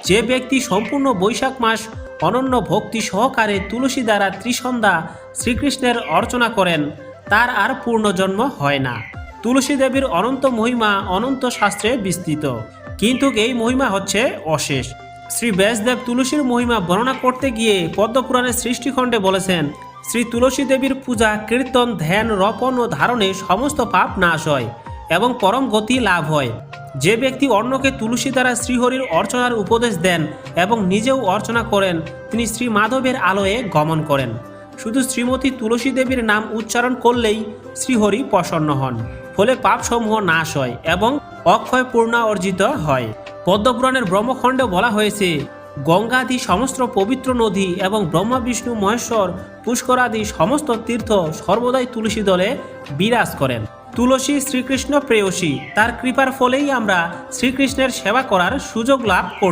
যে ব্যক্তি সম্পূর্ণ বৈশাখ মাস অনন্য ভক্তি সহকারে তুলসী দ্বারা ত্রিসন্ধ্যা শ্রীকৃষ্ণের অর্চনা করেন তার আর পূর্ণজন্ম হয় না। তুলসী দেবীর অনন্ত মহিমা অনন্ত শাস্ত্রে বিস্তৃত, কিন্তু এই মহিমা হচ্ছে অশেষ। শ্রী ব্যাসদেব তুলসীর মহিমা বর্ণনা করতে গিয়ে পদ্মপুরাণের সৃষ্টিখণ্ডে বলেছেন, শ্রী তুলসী দেবীর পূজা কীর্তন ধ্যান রোপণ ও ধারণে সমস্ত পাপ নাশ হয় এবং পরম গতি লাভ হয়। যে ব্যক্তি অন্যকে তুলসী দ্বারা শ্রীহরির অর্চনার উপদেশ দেন এবং নিজেও অর্চনা করেন তিনি শ্রী মাধবের আলোয়ে গমন করেন। শুধু শ্রীমতী তুলসী দেবীর নাম উচ্চারণ করলেই শ্রীহরি প্রসন্ন হন, ফলে পাপসমূহ নাশ হয় এবং অক্ষয় পূর্ণা অর্জিত হয়। পদ্মপুরাণের ব্রহ্মখণ্ডে বলা হয়েছে, গঙ্গাদি সমস্ত পবিত্র নদী এবং ব্রহ্মা বিষ্ণু মহেশ্বর পুষ্করাদি সমস্ত তীর্থ সর্বদাই তুলসী দলে বিরাজ করেন। তুলসী শ্রীকৃষ্ণ প্রেয়সী, তার কৃপার ফলেই আমরা শ্রীকৃষ্ণের সেবা করার সুযোগ লাভ করছি।